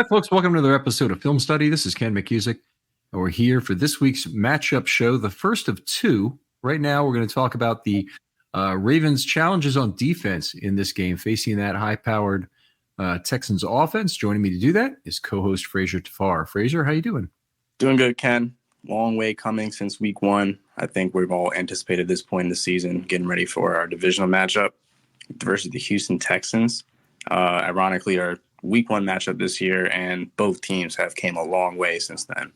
folks. Welcome to another episode of Film Study. This is Ken McCusick, and we're here for this week's matchup show, the first of two. Right now, we're going to talk about the Ravens' challenges on defense in this game, facing that high-powered Texans offense. Joining me to do that is co-host Fraser Tafar. Fraser, how you doing? Doing good, Ken. Long way coming since week one. I think we've all anticipated this point in the season, getting ready for our divisional matchup versus the Houston Texans. Ironically, our week one matchup this year, and both teams have came a long way since then.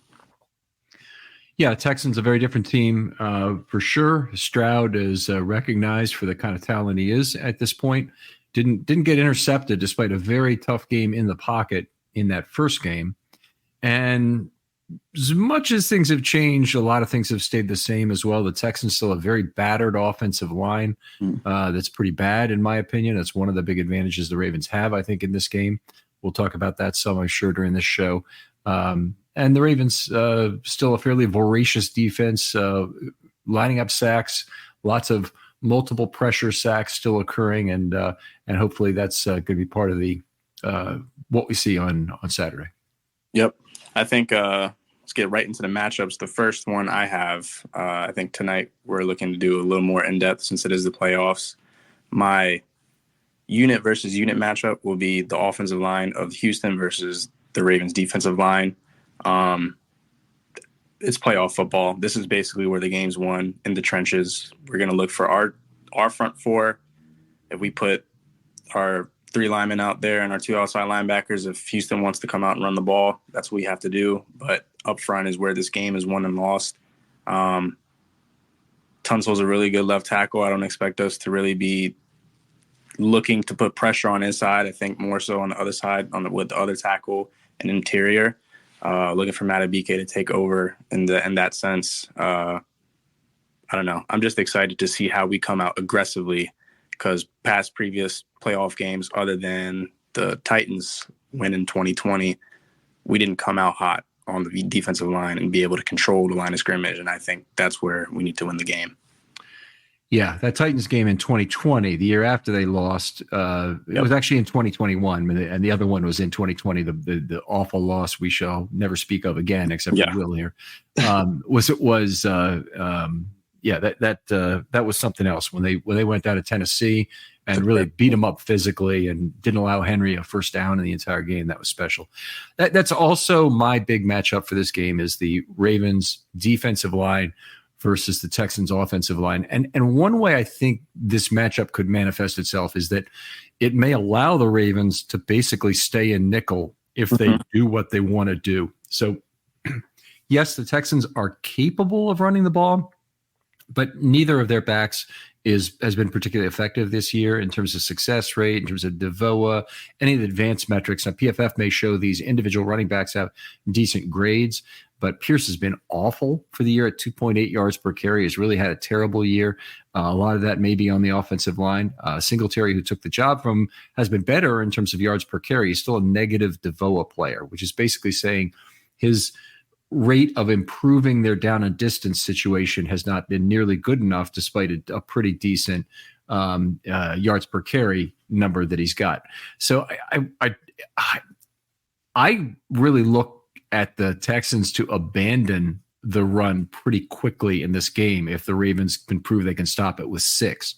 Yeah, Texans a very different team for sure. Stroud is recognized for the kind of talent he is at this point. Didn't get intercepted despite a very tough game in the pocket in that first game. And as much as things have changed, a lot of things have stayed the same as well. The Texans still have a very battered offensive line that's pretty bad, in my opinion. That's one of the big advantages the Ravens have, I think, in this game. We'll talk about that some, I'm sure, during this show. And the Ravens still a fairly voracious defense, lining up sacks, lots of multiple pressure sacks still occurring, and hopefully that's going to be part of the what we see on Saturday. Yep, I think let's get right into the matchups. The first one I have, I think tonight we're looking to do a little more in depth since it is the playoffs. My unit versus unit matchup will be the offensive line of Houston versus the Ravens defensive line. It's playoff football. This is basically where the game's won, in the trenches. We're going to look for our front four. If we put our three linemen out there and our two outside linebackers, if Houston wants to come out and run the ball, that's what we have to do. But up front is where this game is won and lost. Tunsil's a really good left tackle. I don't expect us to really be looking to put pressure on his side. I think more so on the other side, with the other tackle and interior. Looking for Matabike to take over in that sense. I don't know. I'm just excited to see how we come out aggressively, because past previous playoff games, other than the Titans win in 2020, we didn't come out hot on the defensive line and be able to control the line of scrimmage. And I think that's where we need to win the game. Yeah, that Titans game in 2020, the year after they lost, it was actually in 2021, and the other one was in 2020, the awful loss we shall never speak of again, except for Will here. That was something else when they went down to Tennessee and really beat them up physically and didn't allow Henry a first down in the entire game. That was special. That's also my big matchup for this game, is the Ravens defensive line versus the Texans offensive line. And one way I think this matchup could manifest itself is that it may allow the Ravens to basically stay in nickel if they do what they want to do. So yes, the Texans are capable of running the ball, but neither of their backs has been particularly effective this year in terms of success rate, in terms of DVOA, any of the advanced metrics. Now, PFF may show these individual running backs have decent grades, but Pierce has been awful for the year at 2.8 yards per carry. He's really had a terrible year. A lot of that may be on the offensive line. Singletary, who took the job from, has been better in terms of yards per carry. He's still a negative DVOA player, which is basically saying his rate of improving their down and distance situation has not been nearly good enough, despite a pretty decent yards per carry number that he's got. So I really look at the Texans to abandon the run pretty quickly in this game if the Ravens can prove they can stop it with 6.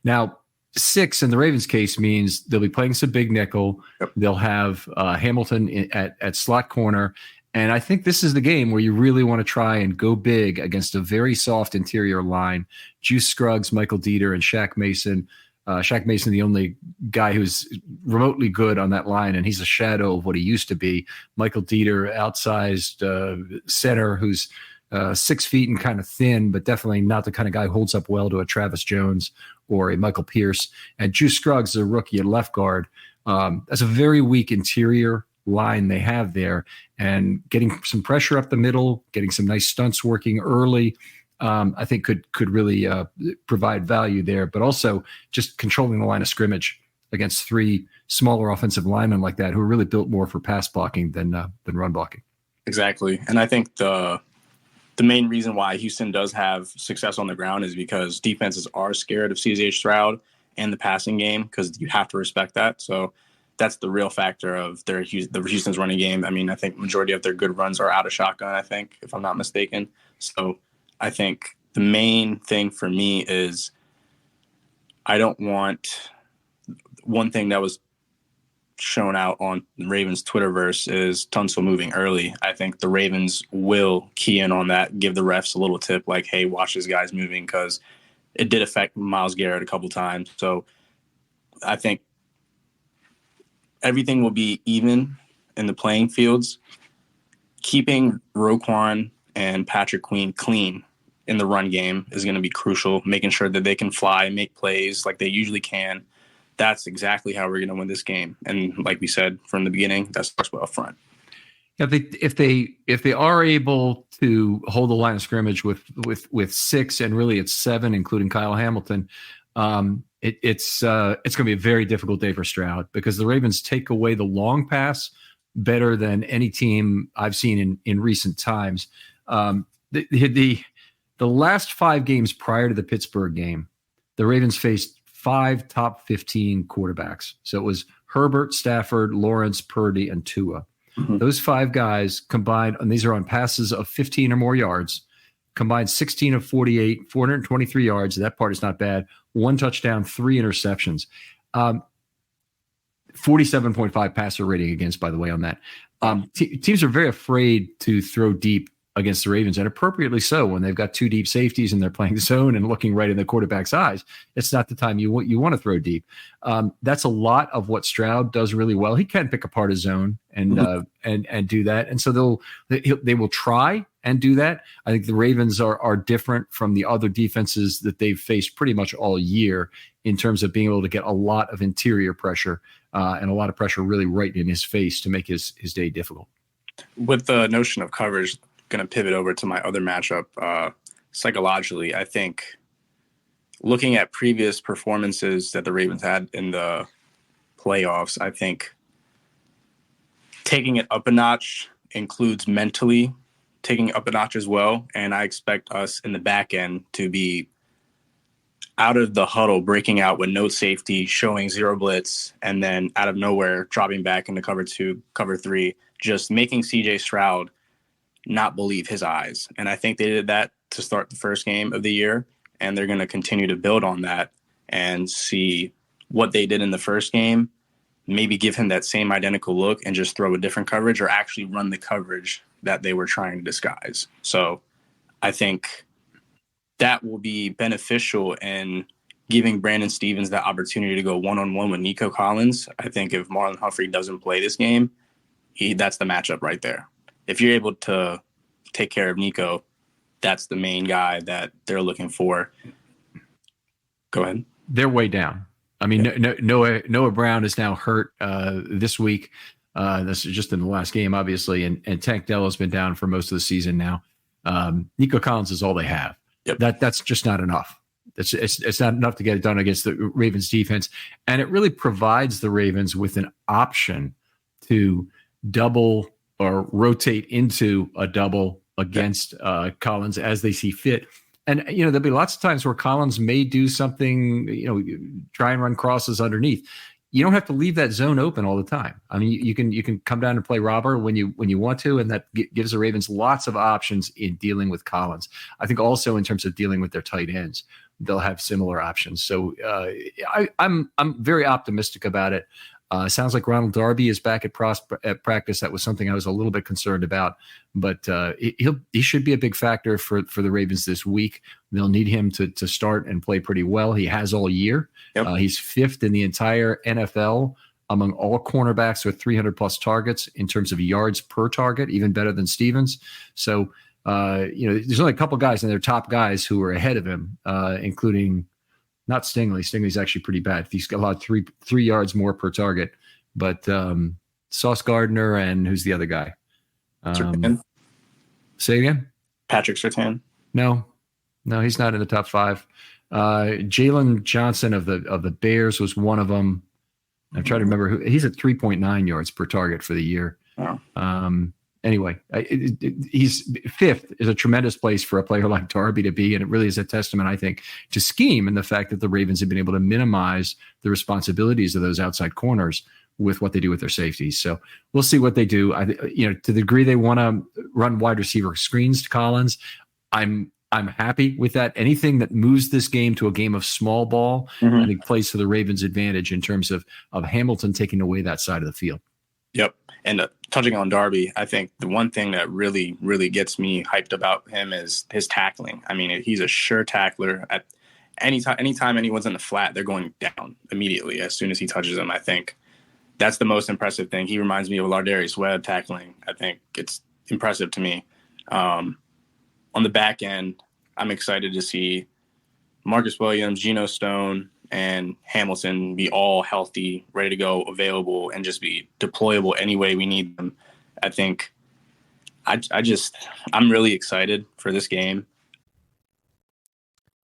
Now, 6 in the Ravens case means they'll be playing some big nickel. Yep. They'll have Hamilton at slot corner. And I think this is the game where you really want to try and go big against a very soft interior line. Juice Scruggs, Michael Dieter, and Shaq Mason. Shaq Mason, the only guy who's remotely good on that line, and he's a shadow of what he used to be. Michael Dieter, outsized center, who's 6 feet and kind of thin, but definitely not the kind of guy who holds up well to a Travis Jones or a Michael Pierce. And Juice Scruggs, a rookie at left guard. That's a very weak interior line they have there, and getting some pressure up the middle, getting some nice stunts working early, I think could really provide value there. But also just controlling the line of scrimmage against 3 smaller offensive linemen like that, who are really built more for pass blocking than run blocking. Exactly, and I think the main reason why Houston does have success on the ground is because defenses are scared of CJ Stroud and the passing game, because you have to respect that. So that's the real factor of the Houston's running game. I mean, I think majority of their good runs are out of shotgun, I think, if I'm not mistaken. So I think the main thing for me is I don't want one thing that was shown out on the Ravens Twitterverse is Tunsil moving early. I think the Ravens will key in on that, give the refs a little tip like, hey, watch this guy's moving, because it did affect Myles Garrett a couple times. So I think everything will be even in the playing fields. Keeping Roquan and Patrick Queen clean in the run game is going to be crucial, making sure that they can fly, make plays like they usually can. That's exactly how we're going to win this game. And like we said from the beginning, that starts with up front. If they are able to hold the line of scrimmage with 6, and really it's 7, including Kyle Hamilton, it's going to be a very difficult day for Stroud, because the Ravens take away the long pass better than any team I've seen in recent times. The last 5 games prior to the Pittsburgh game, the Ravens faced 5 top 15 quarterbacks. So it was Herbert, Stafford, Lawrence, Purdy, and Tua. Mm-hmm. Those 5 guys combined, and these are on passes of 15 or more yards, combined 16 of 48, 423 yards. That part is not bad. 1 touchdown, 3 interceptions. 47.5 passer rating against, by the way, on that. Teams are very afraid to throw deep against the Ravens, and appropriately so. When they've got 2 deep safeties and they're playing zone and looking right in the quarterback's eyes, it's not the time you want to throw deep. That's a lot of what Stroud does really well. He can pick apart a zone and do that, and so they will try and do that. I think the Ravens are different from the other defenses that they've faced pretty much all year in terms of being able to get a lot of interior pressure and a lot of pressure really right in his face to make his day difficult. With the notion of coverage, going to pivot over to my other matchup. Psychologically, I think looking at previous performances that the Ravens had in the playoffs, I think taking it up a notch includes mentally taking it up a notch as well. And I expect us in the back end to be out of the huddle, breaking out with no safety, showing 0 blitz, and then out of nowhere, dropping back into cover 2, cover 3, just making CJ Stroud not believe his eyes. And I think they did that to start the first game of the year, and they're going to continue to build on that and see what they did in the first game, maybe give him that same identical look and just throw a different coverage, or actually run the coverage that they were trying to disguise. So I think that will be beneficial in giving Brandon Stevens that opportunity to go one-on-one with Nico Collins. I think if Marlon Humphrey doesn't play this game, that's the matchup right there. If you're able to take care of Nico, that's the main guy that they're looking for. Go ahead. They're way down. I mean, yeah. Noah Brown is now hurt this week. That's just in the last game, obviously. And Tank Dell's been down for most of the season now. Nico Collins is all they have. Yep. That's just not enough. It's not enough to get it done against the Ravens defense. And it really provides the Ravens with an option to double or rotate into a double against Collins as they see fit. And, there'll be lots of times where Collins may do something, try and run crosses underneath. You don't have to leave that zone open all the time. I mean, you can come down and play robber when you want to, and that gives the Ravens lots of options in dealing with Collins. I think also in terms of dealing with their tight ends, they'll have similar options. So I'm very optimistic about it. Sounds like Ronald Darby is back at practice. That was something I was a little bit concerned about, but he should be a big factor for the Ravens this week. They'll need him to start and play pretty well. He has all year. Yep. He's 5th in the entire NFL among all cornerbacks with 300-plus targets in terms of yards per target, even better than Stevens. So, there's only a couple guys and they're top guys who are ahead of him, including not Stingley. Stingley's actually pretty bad. He's got a lot of 3 yards more per target. But Sauce Gardner and who's the other guy? Say again? Patrick Surtain. No, he's not in the top 5. Jalen Johnson of the Bears was one of them. I'm trying to remember who. He's at 3.9 yards per target for the year. Oh. Anyway, he's 5th is a tremendous place for a player like Darby to be, and it really is a testament, I think, to scheme and the fact that the Ravens have been able to minimize the responsibilities of those outside corners with what they do with their safeties. So we'll see what they do. To the degree they want to run wide receiver screens to Collins, I'm happy with that. Anything that moves this game to a game of small ball, I think plays to the Ravens' advantage in terms of Hamilton taking away that side of the field. Yep. And touching on Darby, I think the one thing that really, really gets me hyped about him is his tackling. I mean, he's a sure tackler. At anytime anyone's in the flat, they're going down immediately as soon as he touches them. I think that's the most impressive thing. He reminds me of Lardarius Webb tackling. I think it's impressive to me. On the back end, I'm excited to see Marcus Williams, Geno Stone, and Hamilton be all healthy, ready to go, available, and just be deployable any way we need them. I think I'm really excited for this game.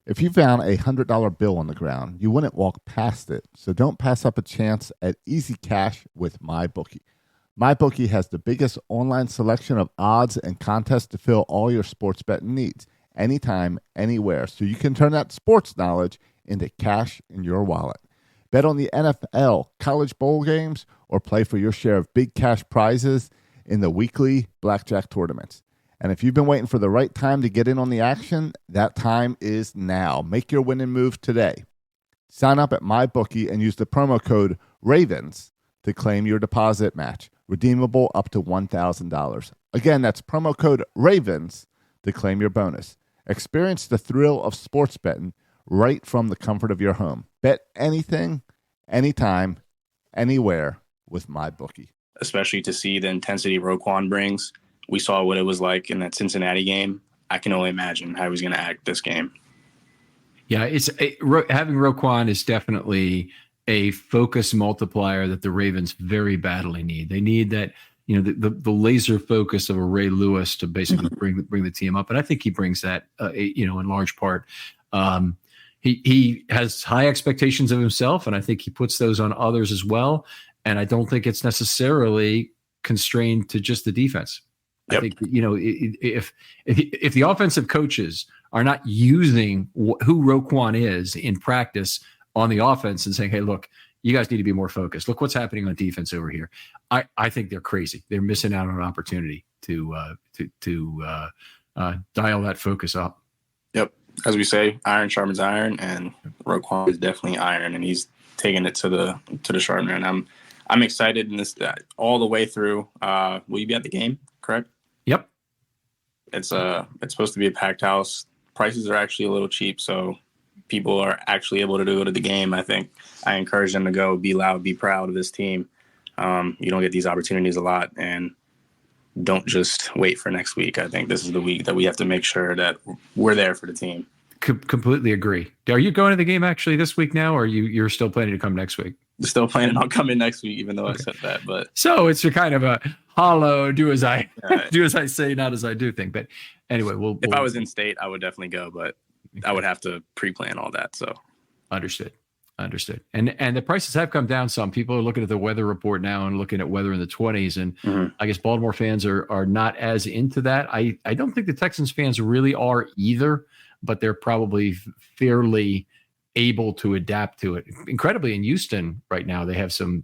If you found a $100 bill on the ground, you wouldn't walk past it. So don't pass up a chance at easy cash with MyBookie. MyBookie has the biggest online selection of odds and contests to fill all your sports betting needs, anytime, anywhere. So you can turn that sports knowledge into cash in your wallet. Bet on the NFL, college bowl games, or play for your share of big cash prizes in the weekly blackjack tournaments. And if you've been waiting for the right time to get in on the action, that time is now. Make your winning move today. Sign up at MyBookie and use the promo code RAVENS to claim your deposit match, redeemable up to $1,000. Again, that's promo code RAVENS to claim your bonus. Experience the thrill of sports betting right from the comfort of your home. Bet anything, anytime, anywhere with MyBookie. Especially to see the intensity Roquan brings. We saw what it was like in that Cincinnati game. I can only imagine how he's going to act this game. Yeah, having Roquan is definitely a focus multiplier that the Ravens very badly need. They need that, the laser focus of a Ray Lewis to basically bring the team up, and I think he brings that, in large part. He has high expectations of himself, and I think he puts those on others as well. And I don't think it's necessarily constrained to just the defense. Yep. I think, if the offensive coaches are not using who Roquan is in practice on the offense and saying, hey, look, you guys need to be more focused. Look what's happening on defense over here. I think they're crazy. They're missing out on an opportunity to dial that focus up. Yep. As we say, iron sharpens iron, and Roquan is definitely iron, and he's taking it to the sharpener. And I'm excited in this all the way through. Will you be at the game? Correct. Yep. It's supposed to be a packed house. Prices are actually a little cheap, so people are actually able to go to the game. I think I encourage them to go, be loud, be proud of this team. You don't get these opportunities a lot, and don't just wait for next week. I think this is the week that we have to make sure that we're there for the team. Completely agree. Are you going to the game actually this week now, or you're still planning to come next week? Still planning on coming next week, even though I said that. But so it's a kind of a hollow do as I say, not as I do thing. But anyway, if I was in state, I would definitely go, but I would have to pre-plan all that. So understood. And the prices have come down some. People are looking at the weather report now and looking at weather in the 20s. And I guess Baltimore fans are not as into that. I don't think the Texans fans really are either, but they're probably fairly able to adapt to it. Incredibly, in Houston right now, they have some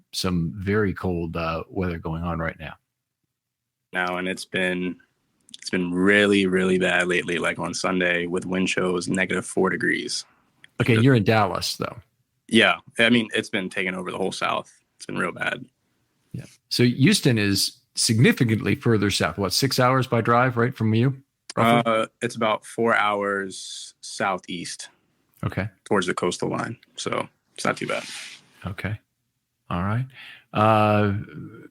very cold weather going on right now. And it's been really, really bad lately. Like on Sunday with wind chills, -4 degrees. Okay, you're in Dallas though. Yeah, I mean it's been taking over the whole South. It's been real bad. Yeah. So Houston is significantly further south. What, 6 hours by drive, right, from you? It's about 4 hours southeast. Okay. Towards the coastal line. So it's not too bad. Okay. All right.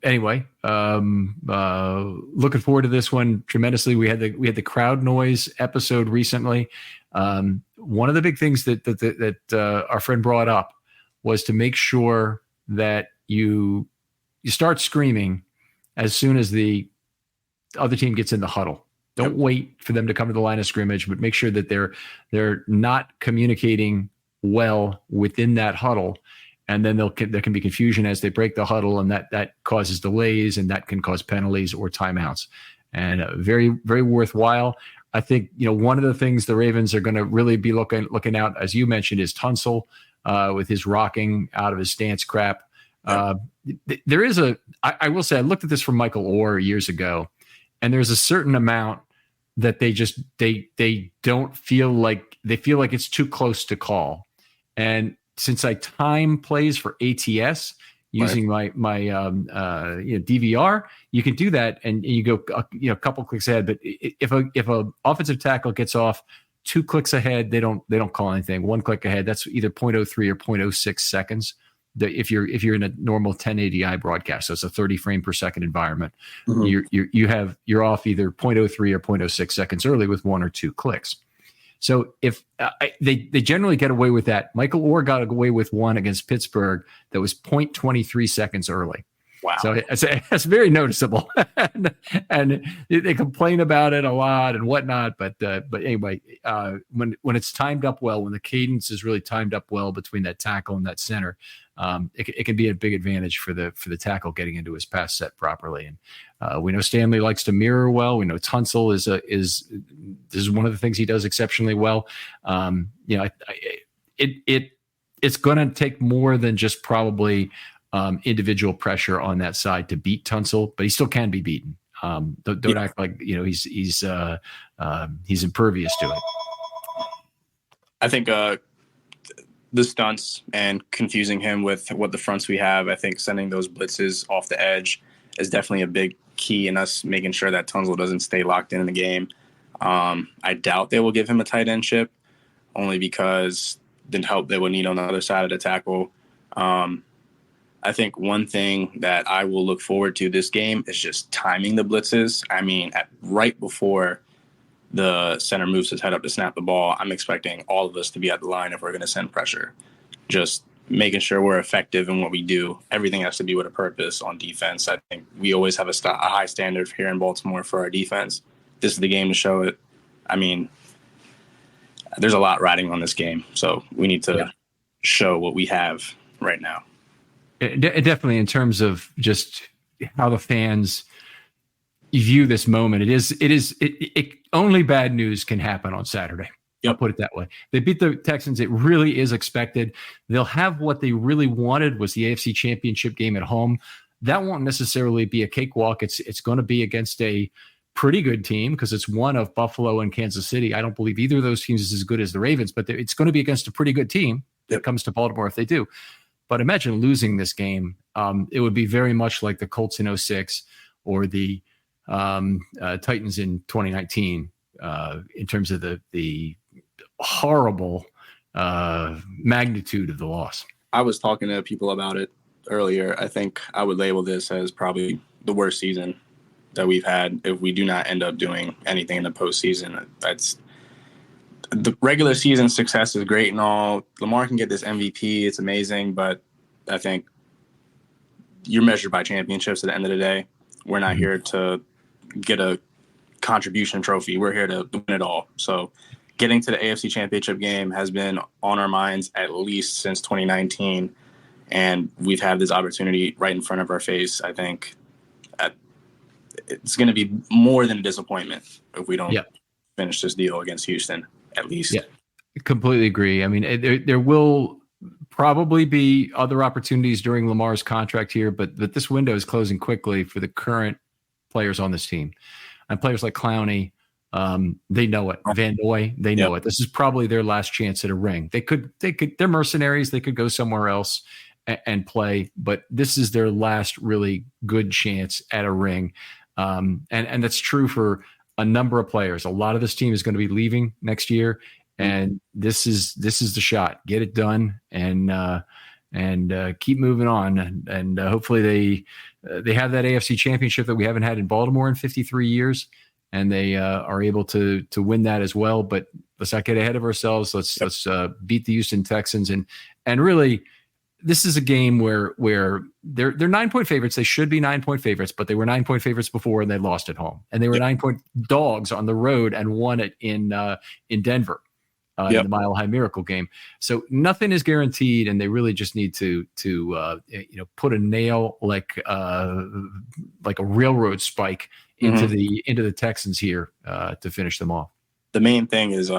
Anyway, looking forward to this one tremendously. We had the crowd noise episode recently. One of the big things that our friend brought up was to make sure that you start screaming as soon as the other team gets in the huddle. Don't wait for them to come to the line of scrimmage, but make sure that they're not communicating well within that huddle. And then there can be confusion as they break the huddle, and that causes delays, and that can cause penalties or timeouts. And very, very worthwhile. I think, one of the things the Ravens are going to really be looking out, as you mentioned, is Tunsil with his rocking out of his stance crap. There is I will say, I looked at this from Michael Orr years ago, and there's a certain amount that they don't feel like it's too close to call. And since I time plays for ATS using my DVR, you can do that, and you go a couple clicks ahead. But if a offensive tackle gets off 2 clicks ahead, they don't call anything. 1 click ahead, that's either 0.03 or 0.06 seconds. If you're in a normal 1080i broadcast, so it's a 30 frame per second environment, you're off either 0.03 or 0.06 seconds early with 1 or 2 clicks. So if they generally get away with that. Michael Orr got away with one against Pittsburgh that was 0.23 seconds early. Wow. So it's very noticeable, and they complain about it a lot and whatnot. But anyway, when it's timed up well, when the cadence is really timed up well between that tackle and that center, it can be a big advantage for the tackle getting into his pass set properly. And we know Stanley likes to mirror well. We know Tunsil is one of the things he does exceptionally well. It's going to take more than just probably individual pressure on that side to beat Tunsil, but he still can be beaten. Don't act like he's impervious to it. I think the stunts and confusing him with what the fronts we have, I think sending those blitzes off the edge is definitely a big key in us making sure that Tunsil doesn't stay locked in the game. I doubt they will give him a tight end chip, only because the help they would need on the other side of the tackle. I think one thing that I will look forward to this game is just timing the blitzes. I mean, right before the center moves his head up to snap the ball, I'm expecting all of us to be at the line if we're going to send pressure. Just making sure we're effective in what we do. Everything has to be with a purpose on defense. I think we always have a high standard here in Baltimore for our defense. This is the game to show it. I mean, there's a lot riding on this game, so we need to show what we have right now. Definitely, in terms of just how the fans view this moment, it only bad news can happen on Saturday. I'll put it that way. They beat the Texans. It really is expected. They'll have what they really wanted, was the AFC Championship game at home. That won't necessarily be a cakewalk. It's going to be against a pretty good team, because it's one of Buffalo and Kansas City. I don't believe either of those teams is as good as the Ravens, but it's going to be against a pretty good team that comes to Baltimore if they do. But imagine losing this game. It would be very much like the Colts in 2006 or the Titans in 2019 in terms of the horrible magnitude of the loss. I was talking to people about it earlier. I think I would label this as probably the worst season that we've had if we do not end up doing anything in the postseason. That's the regular season success is great and all. Lamar can get this MVP. It's amazing, but I think you're measured by championships at the end of the day. We're not here to get a contribution trophy. We're here to win it all. So getting to the AFC Championship game has been on our minds at least since 2019, and we've had this opportunity right in front of our face. I think it's going to be more than a disappointment if we don't finish this deal against Houston, at least. Yeah, completely agree. I mean, there will probably be other opportunities during Lamar's contract here, but this window is closing quickly for the current players on this team. And players like Clowney, they know it. Van Noy, they know it. This is probably their last chance at a ring. They're mercenaries. They could go somewhere else and play, but this is their last really good chance at a ring. And that's true for a number of players. A lot of this team is going to be leaving next year, and this is the shot. Get it done and keep moving on. And hopefully they have that AFC Championship that we haven't had in Baltimore in 53 years, and they are able to win that as well. But let's not get ahead of ourselves. Let's beat the Houston Texans, and really, this is a game where they're 9-point favorites. They should be 9-point favorites, but they were 9-point favorites before and they lost at home. And they were 9-point dogs on the road and won it in Denver in the Mile High Miracle game. So nothing is guaranteed, and they really just need to put a nail like a railroad spike into the Texans here to finish them off. The main thing is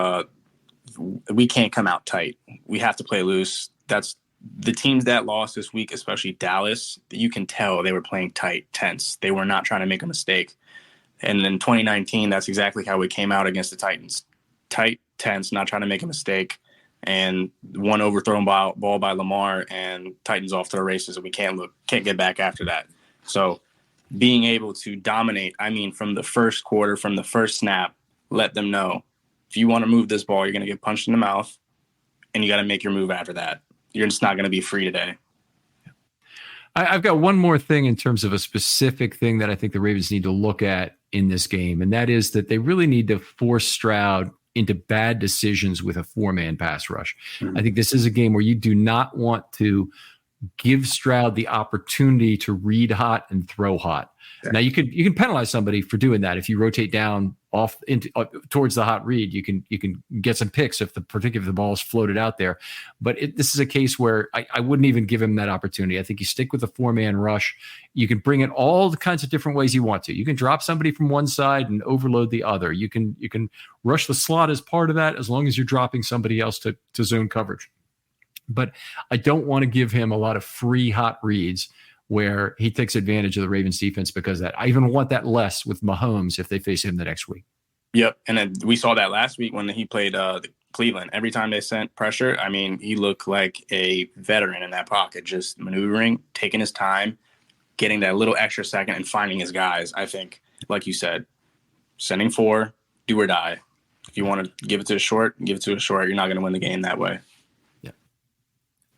we can't come out tight. We have to play loose. That's the teams that lost this week, especially Dallas, you can tell they were playing tight, tense. They were not trying to make a mistake. And in 2019, that's exactly how we came out against the Titans. Tight, tense, not trying to make a mistake. And one overthrown ball by Lamar, and Titans off to the races, and we can't get back after that. So being able to dominate, I mean, from the first quarter, from the first snap, let them know, if you want to move this ball, you're going to get punched in the mouth, and you got to make your move after that. You're just not going to be free today. I've got one more thing in terms of a specific thing that I think the Ravens need to look at in this game, and that is that they really need to force Stroud into bad decisions with a 4-man pass rush. Mm-hmm. I think this is a game where you do not want to give Stroud the opportunity to read hot and throw hot. Yeah. Now you can penalize somebody for doing that. If you rotate down off into towards the hot read, you can get some picks if the ball is floated out there. But this is a case where I wouldn't even give him that opportunity. I think you stick with a 4-man rush. You can bring it all the kinds of different ways you want to. You can drop somebody from one side and overload the other. You can rush the slot as part of that, as long as you're dropping somebody else to zone coverage. But I don't want to give him a lot of free hot reads where he takes advantage of the Ravens defense because of that. I even want that less with Mahomes if they face him the next week. Yep. And then we saw that last week when he played Cleveland. Every time they sent pressure, I mean, he looked like a veteran in that pocket, just maneuvering, taking his time, getting that little extra second and finding his guys. I think, like you said, sending 4, do or die. If you want to give it to the short, give it to the short. You're not going to win the game that way.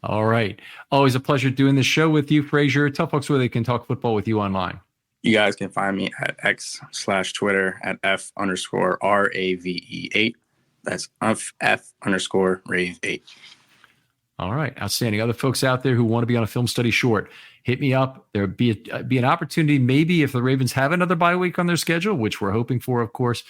All right. Always a pleasure doing this show with you, Frazier. Tell folks where they can talk football with you online. You guys can find me at X/Twitter at F_RAVE8. That's F_Rave8. All right. Outstanding. Other folks out there who want to be on a film study short, hit me up. There'll be an opportunity, maybe if the Ravens have another bye week on their schedule, which we're hoping for, of course.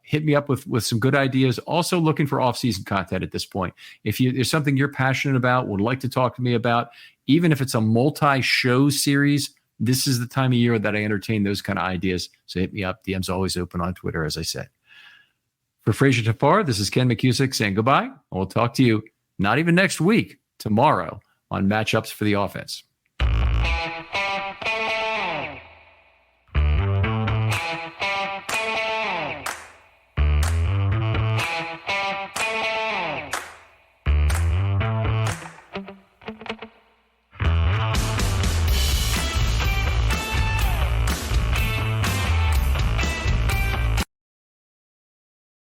Hit me up with some good ideas. Also looking for off-season content at this point. If there's something you're passionate about, would like to talk to me about, even if it's a multi-show series, this is the time of year that I entertain those kind of ideas. So hit me up. DM's always open on Twitter, as I said. For Frazier Tafar, this is Ken McCusick saying goodbye. We'll talk to you not even next week, tomorrow on Matchups for the Offense.